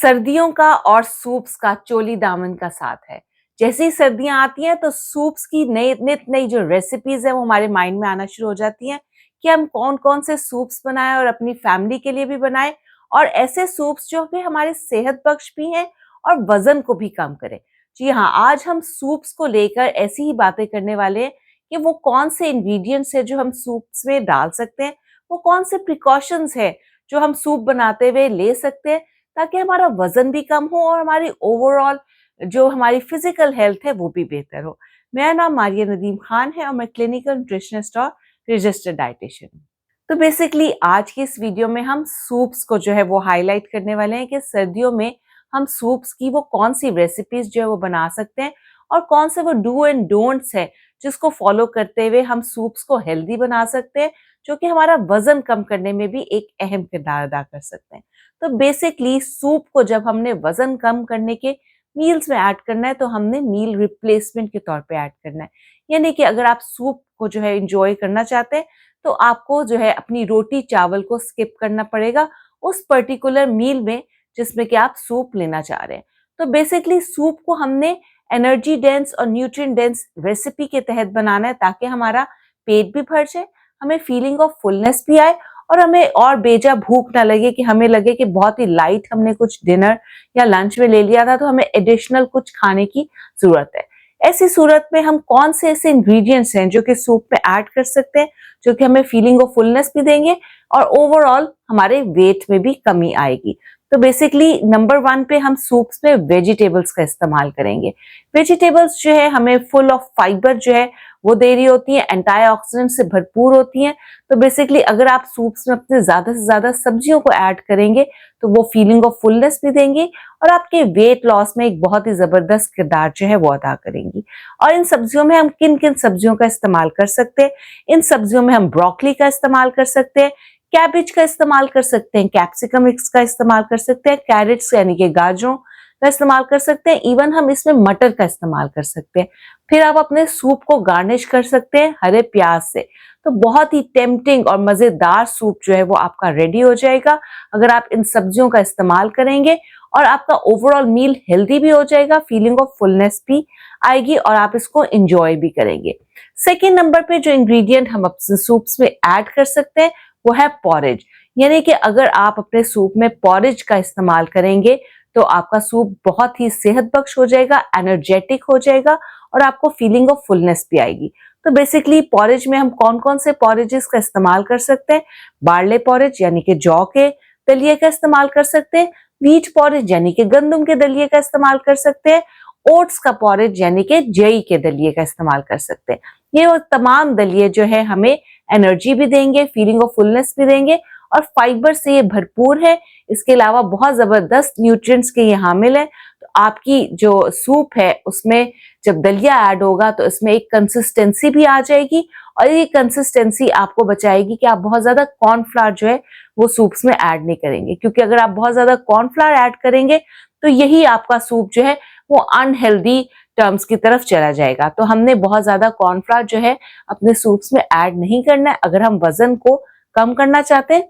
सर्दियों का और सूप्स का चोली दामन का साथ है। जैसे ही सर्दियां आती हैं तो सूप्स की नई नित नई जो रेसिपीज है वो हमारे माइंड में आना शुरू हो जाती हैं कि हम कौन कौन से सूप्स बनाएं और अपनी फैमिली के लिए भी बनाएं, और ऐसे सूप्स जो कि हमारे सेहत बख्श भी हैं और वजन को भी कम करें। जी हाँ, आज हम सूप्स को लेकर ऐसी ही बातें करने वाले हैं कि वो कौन से इंग्रेडिएंट्स है जो हम सूप्स में डाल सकते हैं, वो कौन से प्रिकॉशंस है जो हम सूप बनाते हुए ले सकते हैं, ताकि हमारा वजन भी कम हो और हमारी ओवरऑल जो हमारी फिजिकल हेल्थ है वो भी बेहतर हो। मेरा नाम मारिया नदीम खान है और मैं क्लिनिकल न्यूट्रिशनिस्ट और रजिस्टर्ड डाइटिशियन हूँ। तो बेसिकली आज की इस वीडियो में हम सूप्स को जो है वो हाईलाइट करने वाले हैं कि सर्दियों में हम सूप्स की वो कौन सी रेसिपीज जो है वो बना सकते हैं और कौन से वो डू एंड डोंट्स है जिसको फॉलो करते हुए हम सूप्स को हेल्दी बना सकते हैं, जो कि हमारा वजन कम करने में भी एक अहम किरदार अदा कर सकते हैं। तो बेसिकली सूप को जब हमने वजन कम करने के मील्स में ऐड करना है तो हमने मील रिप्लेसमेंट के तौर पे ऐड करना है। यानी कि अगर आप सूप को जो है एंजॉय करना चाहते हैं तो आपको जो है अपनी रोटी चावल को स्किप करना पड़ेगा उस पर्टिकुलर मील में जिसमें कि आप सूप लेना चाह रहे हैं। तो बेसिकली सूप को हमने एनर्जी डेंस और न्यूट्रिएंट डेंस रेसिपी के तहत बनाना है ताकि हमारा पेट भी भर जाए, हमें फीलिंग ऑफ फुलनेस भी आए और हमें और बेजा भूख ना लगे कि हमें लगे कि बहुत ही लाइट हमने कुछ डिनर या लंच में ले लिया था तो हमें एडिशनल कुछ खाने की जरूरत है। ऐसी सूरत में हम कौन से ऐसे इंग्रेडिएंट्स हैं जो कि सूप में ऐड कर सकते हैं, जो कि हमें फीलिंग ऑफ फुलनेस भी देंगे और ओवरऑल हमारे वेट में भी कमी आएगी। तो बेसिकली नंबर 1 पे हम सूप्स में वेजिटेबल्स का इस्तेमाल करेंगे। वेजिटेबल्स जो है हमें फुल ऑफ फाइबर जो है वो दे रही होती है, एंटीऑक्सीडेंट से भरपूर होती हैं। तो बेसिकली अगर आप सूप्स में अपने ज्यादा से ज्यादा सब्जियों को ऐड करेंगे तो वो फीलिंग ऑफ फुलनेस भी देंगी और आपके वेट लॉस में एक बहुत ही जबरदस्त किरदार जो है वो अदा करेंगी। और इन सब्जियों में हम किन किन सब्जियों का इस्तेमाल कर सकते हैं? इन सब्जियों में हम ब्रोकली का इस्तेमाल कर सकते हैं, कैबेज का इस्तेमाल कर सकते हैं, कैप्सिकम का इस्तेमाल कर सकते हैं, कैरेट्स यानी कि गाजरों का इस्तेमाल कर सकते हैं, इवन हम इसमें मटर का इस्तेमाल कर सकते हैं। फिर आप अपने सूप को गार्निश कर सकते हैं हरे प्याज से। तो बहुत ही टेम्पटिंग और मजेदार सूप जो है वो आपका रेडी हो जाएगा अगर आप इन सब्जियों का इस्तेमाल करेंगे, और आपका ओवरऑल मील हेल्दी भी हो जाएगा, फीलिंग ऑफ फुलनेस भी आएगी और आप इसको एंजॉय भी करेंगे। सेकेंड नंबर पे जो इंग्रेडिएंट हम अपने सूप्स में ऐड कर सकते हैं वो है पॉरेज। यानी कि अगर आप अपने सूप में पॉरेज का इस्तेमाल करेंगे तो आपका सूप बहुत ही सेहत बख्श हो जाएगा, एनर्जेटिक हो जाएगा और आपको फीलिंग ऑफ फुलनेस भी आएगी। तो बेसिकली पॉरेज में हम कौन कौन से पॉरेजेस का इस्तेमाल कर सकते हैं? बार्ले पॉरेज यानी कि जौ के दलिए का इस्तेमाल कर सकते हैं, व्हीट पॉरेज यानी कि गंदम के दलिए का इस्तेमाल कर सकते हैं, ओट्स का पॉरेज यानी कि जई के दलिए का इस्तेमाल कर सकते हैं। ये वो तमाम दलिए जो है हमें एनर्जी भी देंगे, फीलिंग ऑफ फुलनेस भी देंगे और फाइबर से ये भरपूर है। इसके अलावा बहुत जबरदस्त न्यूट्रिएंट्स के ये हामिल है। तो आपकी जो सूप है उसमें जब दलिया ऐड होगा तो इसमें एक कंसिस्टेंसी भी आ जाएगी और ये कंसिस्टेंसी आपको बचाएगी कि आप बहुत ज्यादा कॉर्नफ्लावर जो है वो सूप्स में ऐड नहीं करेंगे, क्योंकि अगर आप बहुत ज्यादा कॉर्नफ्लावर ऐड करेंगे तो यही आपका सूप जो है वो अनहेल्दी टर्म्स की तरफ चला जाएगा। तो हमने बहुत ज्यादा कॉर्नफ्लावर जो है अपने सूप्स में ऐड नहीं करना है। अगर हम वजन को कम करना चाहते हैं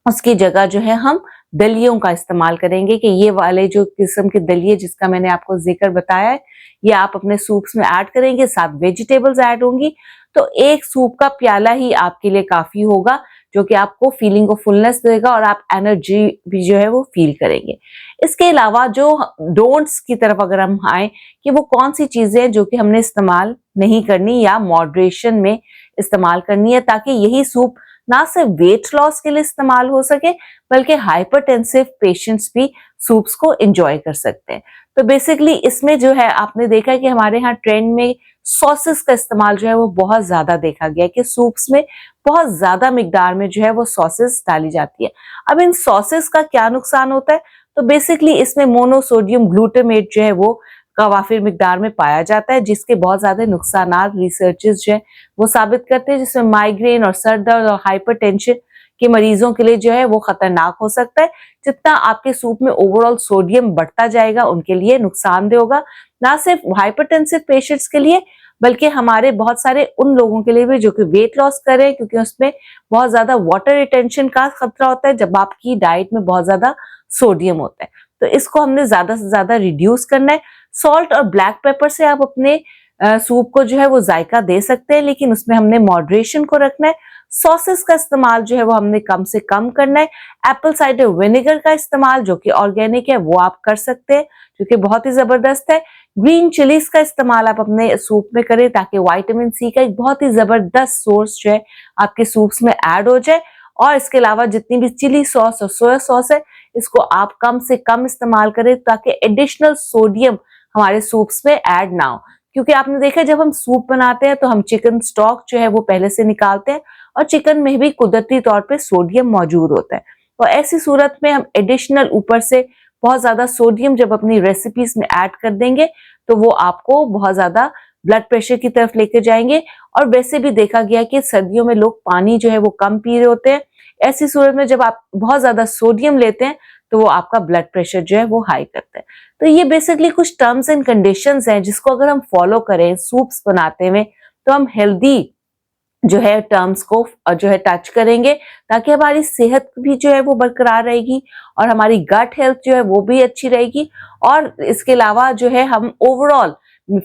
उसकी जगह जो है हम दलियों का इस्तेमाल करेंगे कि ये वाले जो किस्म के दलिए जिसका मैंने आपको जिक्र बताया है ये आप अपने सूप्स में ऐड करेंगे, साथ वेजिटेबल्स ऐड होंगी। तो एक सूप का प्याला ही आपके लिए काफी होगा जो कि आपको फीलिंग ऑफ फुलनेस देगा और आप एनर्जी भी जो है वो फील करेंगे। इसके अलावा जो डोंट्स की तरफ अगर हम आए कि वो कौन सी चीजें हैं जो कि हमने इस्तेमाल नहीं करनी या मॉडरेशन में इस्तेमाल करनी है, ताकि यही सूप ना सिर्फ वेट लॉस के लिए इस्तेमाल हो सके बल्कि हाइपरटेंसिव पेशेंट्स भी सूप्स को एंजॉय कर सकते हैं। तो बेसिकली इसमें जो है आपने देखा है कि हमारे यहाँ ट्रेंड में सॉसेस का इस्तेमाल जो है वो बहुत ज्यादा देखा गया है कि सूप्स में बहुत ज्यादा मिकदार में जो है वो सॉसेस डाली जाती है। अब इन सॉसेस का क्या नुकसान होता है? तो बेसिकली इसमें मोनोसोडियम ग्लूटामेट जो है वो काफिर मिकदार में पाया जाता है, जिसके बहुत ज्यादा नुकसान रिसर्चेस जो है वो साबित करते हैं, जिसमें माइग्रेन और सर दर्द और हाइपरटेंशन के मरीजों के लिए जो है वो खतरनाक हो सकता है। जितना आपके सूप में ओवरऑल सोडियम बढ़ता जाएगा उनके लिए नुकसानदेह होगा, ना सिर्फ हाइपरटेंसिव पेशेंट्स के लिए बल्कि हमारे बहुत सारे उन लोगों के लिए भी जो कि वेट लॉस कर रहे हैं, क्योंकि उसमें बहुत ज्यादा वाटर रिटेंशन का खतरा होता है जब आपकी डाइट में बहुत ज्यादा सोडियम होता है। तो इसको हमने ज्यादा से ज्यादा रिड्यूस करना है। सॉल्ट और ब्लैक पेपर से आप अपने सूप को जो है वो जायका दे सकते हैं, लेकिन उसमें हमने मॉडरेशन को रखना है। सॉसेस का इस्तेमाल जो है वो हमने कम से कम करना है। एप्पल साइडर विनेगर का इस्तेमाल जो कि ऑर्गेनिक है वो आप कर सकते हैं, जो कि बहुत ही जबरदस्त है। ग्रीन चिलीज का इस्तेमाल आप अपने सूप में करें ताकि विटामिन सी का एक बहुत ही जबरदस्त सोर्स जो है आपके सूप्स में ऐड हो जाए। और इसके अलावा जितनी भी चिली सॉस और सोया सॉस है, इसको आप कम से कम इस्तेमाल करें ताकि एडिशनल सोडियम हमारे सूप्स में ऐड ना हो। क्योंकि आपने देखा जब हम सूप बनाते हैं तो हम चिकन स्टॉक जो है वो पहले से निकालते हैं, और चिकन में भी कुदरती तौर पे सोडियम मौजूद होता है। तो ऐसी सूरत में हम एडिशनल ऊपर से बहुत ज्यादा सोडियम जब अपनी रेसिपीज में ऐड कर देंगे तो वो आपको बहुत ज्यादा ब्लड प्रेशर की तरफ लेके जाएंगे। और वैसे भी देखा गया कि सर्दियों में लोग पानी जो है वो कम पी रहे होते हैं। ऐसी सूरत में जब आप बहुत ज्यादा सोडियम लेते हैं तो वो आपका ब्लड प्रेशर जो है वो हाई करता है। तो ये बेसिकली कुछ टर्म्स एंड कंडीशंस हैं जिसको अगर हम फॉलो करें सूप्स बनाते हुए तो हम हेल्दी जो है टर्म्स को जो है टच करेंगे, ताकि हमारी सेहत भी जो है वो बरकरार रहेगी और हमारी गट हेल्थ जो है वो भी अच्छी रहेगी। और इसके अलावा जो है हम ओवरऑल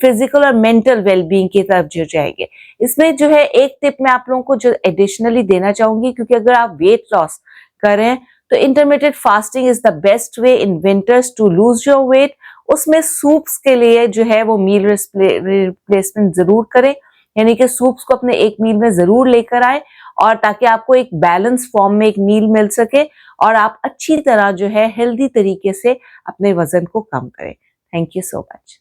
फिजिकल और मेंटल वेलबींग की तरफ जो जाएंगे। इसमें जो है एक टिप मैं आप लोगों को जो एडिशनली देना चाहूंगी, क्योंकि अगर आप वेट लॉस करें तो intermediate fasting is the best way in winters to lose your weight. उसमें सूप्स के लिए जो है वो मील रिप्लेसमेंट जरूर करें, यानी कि सूप्स को अपने एक मील में जरूर लेकर आए, और ताकि आपको एक बैलेंस फॉर्म में एक मील मिल सके और आप अच्छी तरह जो है हेल्दी तरीके से अपने वजन को कम करें। Thank you so much.